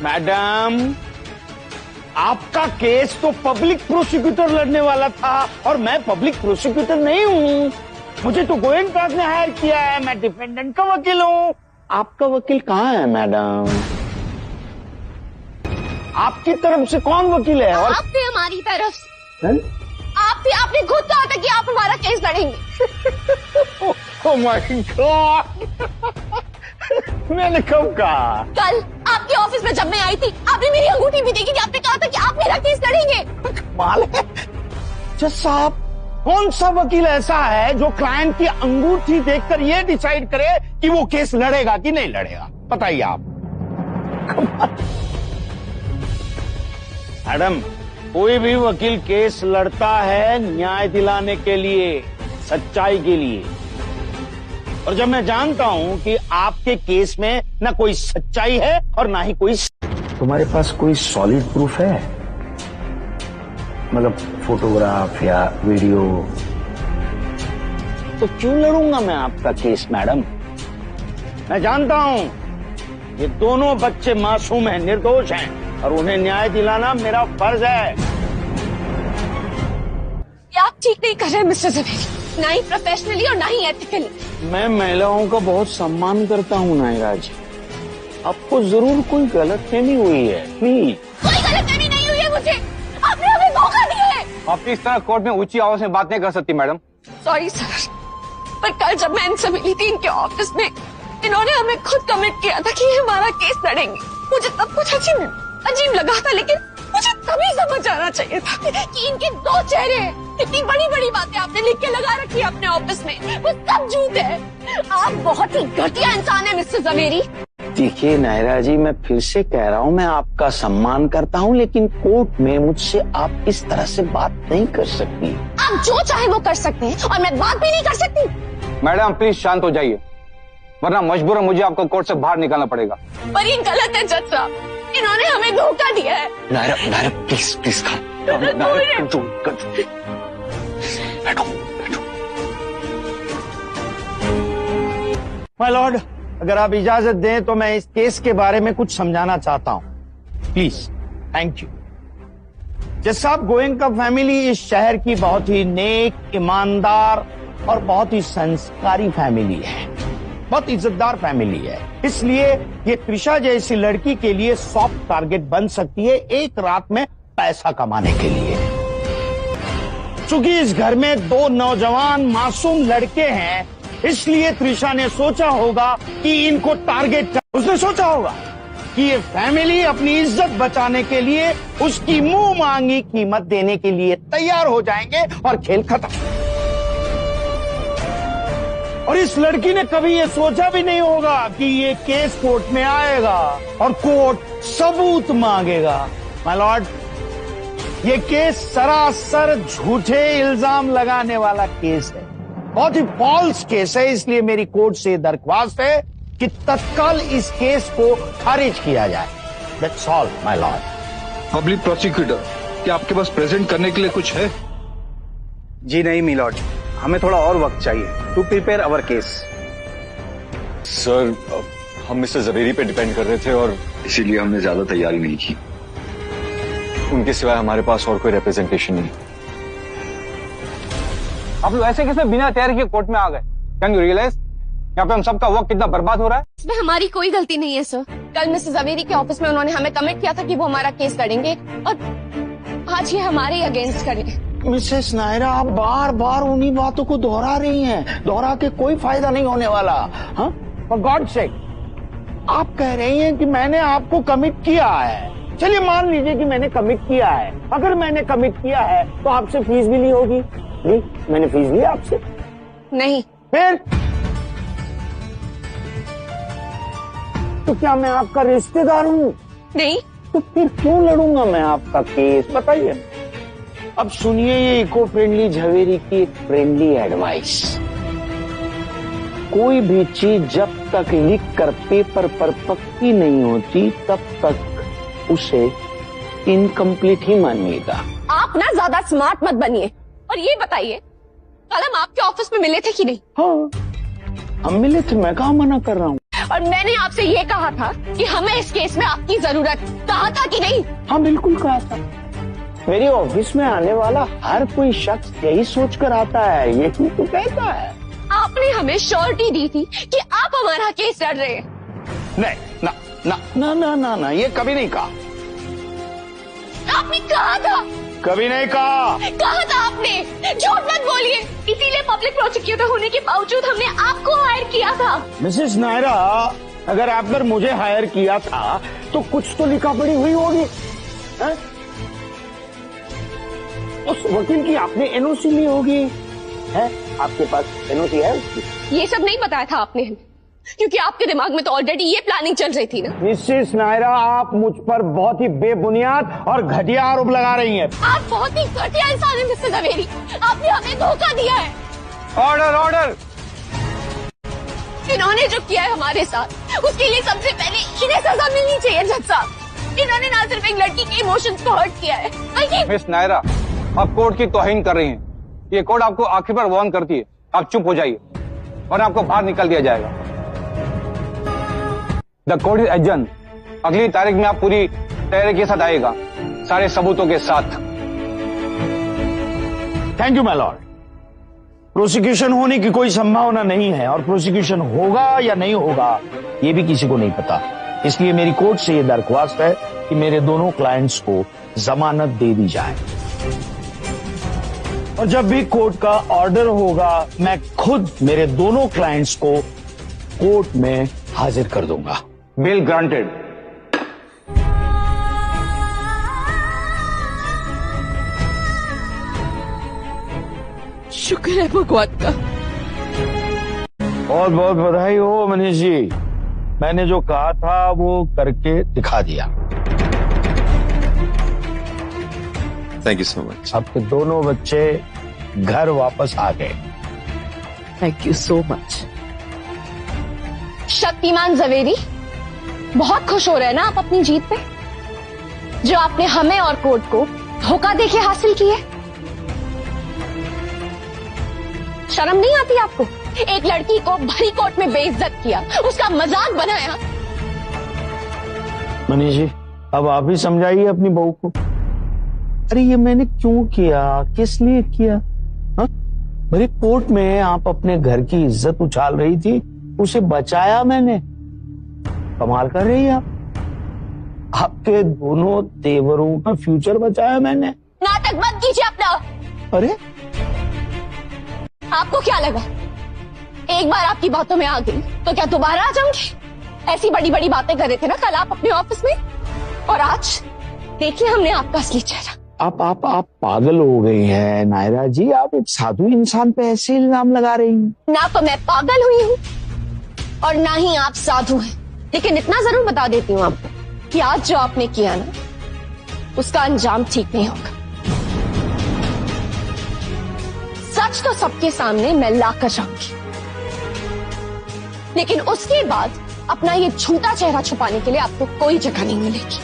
Madam, आपका case तो public prosecutor लड़ने वाला था और मैं पब्लिक प्रोसिक्यूटर नहीं हूँ। मुझे तो गोयनका ने हायर किया है, मैं डिफेंडेंट का वकील हूँ। आपका वकील कहाँ है मैडम? आपकी तरफ से कौन वकील है? और आप भी हमारी तरफ से। आपने खुद कहा था कि आप हमारा केस लड़ेंगे। ओह माय गॉड, मैंने कब कहा? कल आपके ऑफिस में जब मैं आई थी, आपने मेरी अंगूठी भी देखी थी। आपने कहा था कि आप मेरा केस लड़ेंगे। कमाल है। जज साहब, कौन सा वकील ऐसा है जो क्लाइंट की अंगूठी देखकर ये डिसाइड करे कि वो केस लड़ेगा कि नहीं लड़ेगा? बताइए आप। मैडम, कोई भी वकील केस लड़ता है न्याय दिलाने के लिए, सच्चाई के लिए। और जब मैं जानता हूं कि आपके केस में ना कोई सच्चाई है और ना ही कोई, तुम्हारे पास कोई सॉलिड प्रूफ है? मतलब फोटोग्राफ या वीडियो? तो क्यों लड़ूंगा मैं आपका केस मैडम? मैं जानता हूं ये दोनों बच्चे मासूम हैं, निर्दोष हैं और उन्हें न्याय दिलाना मेरा फर्ज है। ये आप ठीक नहीं कर रहे मिस्टर जवेरी, ना ही प्रोफेशनली और ना ही एथिकली। मैं महिलाओं का बहुत सम्मान करता हूँ नायरा जी। आपको जरूर कोई गलतफहमी हुई है, प्लीज। कोई गलतफहमी नहीं हुई है मुझे, आपने हमें धोखा दिया है। आप इस तरह कोर्ट में ऊंची आवाज में बात नहीं कर सकती मैडम। सॉरी सर, पर कल जब मैं इनसे मिली थी इनके ऑफिस में, इन्होंने हमें खुद कमिट किया था कि ये हमारा केस लड़ेंगे। मुझे तब कुछ अजीब लगा था, लेकिन मुझे तभी समझ आना चाहिए था कि इनके दो चेहरे हैं। इतनी बड़ी बड़ी बातें आपने लिख के लगा रखी है अपने ऑफिस में, वो सब झूठ है। आप बहुत ही घटिया इंसान है मिस्टर जवेरी। देखिए नायरा जी, मैं फिर से कह रहा हूँ, मैं आपका सम्मान करता हूँ, लेकिन कोर्ट में मुझसे आप इस तरह से बात नहीं कर सकती। आप जो चाहे वो कर सकते हैं और मैं बात भी नहीं कर सकती। मैडम प्लीज शांत हो जाइए, वरना मजबूरन मुझे आपको कोर्ट से बाहर निकालना पड़ेगा। पर ये गलत है जज साहब, इन्होंने हमें धोखा दिया है। नायरा प्लीज बैठो। माय लॉर्ड, अगर आप इजाजत दें तो मैं इस केस के बारे में कुछ समझाना चाहता हूं, प्लीज। Thank you. जज साहब, गोयनका फैमिली इस शहर की बहुत ही नेक, ईमानदार और बहुत ही संस्कारी फैमिली है, बहुत इज्जतदार फैमिली है। इसलिए ये त्रिशा जैसी लड़की के लिए सॉफ्ट टारगेट बन सकती है एक रात में पैसा कमाने के लिए। चूंकि इस घर में दो नौजवान मासूम लड़के हैं, इसलिए त्रिशा ने सोचा होगा कि इनको टारगेट कर, उसने सोचा होगा कि ये फैमिली अपनी इज्जत बचाने के लिए उसकी मुंह मांगी कीमत देने के लिए तैयार हो जाएंगे और खेल खत्म। और इस लड़की ने कभी ये सोचा भी नहीं होगा कि ये केस कोर्ट में आएगा और कोर्ट सबूत मांगेगा। माय लॉर्ड, ये केस सरासर झूठे इल्जाम लगाने वाला केस है, बहुत ही फॉल्स केस है। इसलिए मेरी कोर्ट से दरख्वास्त है कि तत्काल इस केस को खारिज किया जाए। That's all my Lord. Public prosecutor, क्या आपके पास प्रेजेंट करने के लिए कुछ है? जी नहीं मी लॉर्ड, हमें थोड़ा और वक्त चाहिए to prepare our case. Sir, हम मिस्टर जवेरी पे डिपेंड कर रहे थे और इसीलिए हमने ज्यादा तैयारी नहीं की। उनके सिवाय हमारे पास और कोई रिप्रेजेंटेशन नहीं। आप लोग ऐसे कैसे बिना तैयारी के कोर्ट में आ गए? कैन यू रियलाइज यहाँ पे हम सबका वक्त कितना बर्बाद हो रहा है? इसमें हमारी कोई गलती नहीं है सर। कल मिस्टर जवेरी के ऑफिस में उन्होंने हमें कमिट किया था कि वो हमारा केस लड़ेंगे और आज ये हमारे अगेंस्ट करें। मिसेस नायरा, आप बार बार उन्हीं बातों को दोहरा रही हैं। दोहरा के कोई फायदा नहीं होने वाला। हाँ, फॉर गॉड सेक, आप कह रही हैं कि मैंने आपको कमिट किया है। चलिए मान लीजिए कि मैंने कमिट किया है। अगर मैंने कमिट किया है तो आपसे फीस भी ली होगी। ली? मैंने फीस ली आपसे? नहीं। फिर तो क्या मैं आपका रिश्तेदार हूँ? नहीं। तो फिर क्यों लड़ूंगा मैं आपका केस? बताइए। अब सुनिए ये इको फ्रेंडली झवेरी की एक फ्रेंडली एडवाइस। कोई भी चीज जब तक लिख कर पेपर पर पक्की नहीं होती तब तक उसे इनकम्प्लीट ही मानिएगा। आप ना ज्यादा स्मार्ट मत बनिए और ये बताइए, कल हम आपके ऑफिस में मिले थे कि नहीं? हाँ, हम मिले थे, मैं कहाँ मना कर रहा हूँ। और मैंने आपसे ये कहा था कि हमें इस केस में आपकी जरूरत, कहा था कि नहीं? हाँ बिल्कुल कहा था। मेरी ऑफिस में आने वाला हर कोई शख्स यही सोच कर आता है, यही तो कहता है। आपने हमें श्योरिटी दी थी कि आप हमारा केस लड़ रहे हैं। नहीं, ना ना ना ना ना ना, ये कभी नहीं कहा। आपने कहा था। कभी नहीं कहा। कहा था आपने, झूठ मत बोलिए। इसीलिए पब्लिक प्रोसिक्यूटर होने के बावजूद हमने आपको हायर किया था। मिसेस नायरा, अगर आपने मुझे हायर किया था तो कुछ तो लिखा पड़ी हुई होगी। उस वकील की आपने एनओसी ली होगी, है? आपके पास एनओसी है उसकी? ये सब नहीं बताया था आपने हमें, क्योंकि आपके दिमाग में तो ऑलरेडी ये प्लानिंग चल रही थी ना। मिसेस नायरा, आप मुझ पर बहुत ही बेबुनियाद और घटिया आरोप लगा रही हैं। आप बहुत ही घटिया इंसान हैं मिस्टर जवेरी, आपने हमें धोखा दिया है। Order order. इन्होंने जो किया है हमारे साथ, उसके लिए सबसे पहले इन्हें सजा मिलनी चाहिए जज साहब। इन्होंने ना सिर्फ एक लड़की के इमोशंस को हर्ट किया है, बल्कि मिस नायरा, आप कोर्ट की तौहीन कर रही हैं। ये कोर्ट आपको आखिर पर वार्न करती है, आप चुप हो जाइए वरना आपको बाहर निकाल दिया जाएगा। The court is adjourn. अगली तारीख में आप पूरी तैयारी के साथ आएगा, सारे सबूतों के साथ। Thank you my Lord. Prosecution होने की कोई संभावना नहीं है, और प्रोसिक्यूशन होगा या नहीं होगा ये भी किसी को नहीं पता। इसलिए मेरी कोर्ट से ये दरख्वास्त है कि मेरे दोनों क्लाइंट्स को जमानत दे दी जाए, और जब भी कोर्ट का ऑर्डर होगा मैं खुद मेरे दोनों क्लाइंट्स को कोर्ट में हाजिर कर दूंगा। Bill granted. शुक्र है भगवान का। बहुत बहुत बधाई हो मनीष जी, मैंने जो कहा था वो करके दिखा दिया। Thank you so much. आपके दोनों बच्चे घर वापस आ गए। Thank you so much. Shaktimaan Javeri, बहुत खुश हो रहे हैं ना आप अपनी जीत पे, जो आपने हमें और कोर्ट को धोखा देके हासिल की है। शर्म नहीं आती आपको? एक लड़की को भरी कोर्ट में बेइज्जत किया, उसका मजाक बनाया। मनीष जी, अब आप ही समझाइए अपनी बहू को। अरे ये मैंने क्यों किया, किस लिए किया? हाँ? मेरे कोर्ट में आप अपने घर की इज्जत उछाल रही थी, उसे बचाया मैंने। कमाल कर रही है आप। आपके दोनों तेवरों का फ्यूचर बचाया मैंने। नाटक मत कीजिए अपना। अरे आपको क्या लगा एक बार आपकी बातों में आ गई तो क्या दोबारा आ जाऊंगी? ऐसी बड़ी बड़ी बातें कर रहे थे ना कल आप अपने ऑफिस में, और आज देखिए हमने आपका असली चेहरा। आप पागल हो गई हैं नायरा जी, आप एक साधु इंसान पे ऐसे इल्जाम लगा रही हैं। ना तो मैं पागल हुई हूँ और ना ही आप साधु हैं, लेकिन इतना जरूर बता देती हूँ आपको कि आज जो आपने किया ना, उसका अंजाम ठीक नहीं होगा। सच तो सबके सामने मैं लाकर जाऊंगी, लेकिन उसके बाद अपना ये झूठा चेहरा छुपाने के लिए आपको कोई जगह नहीं मिलेगी।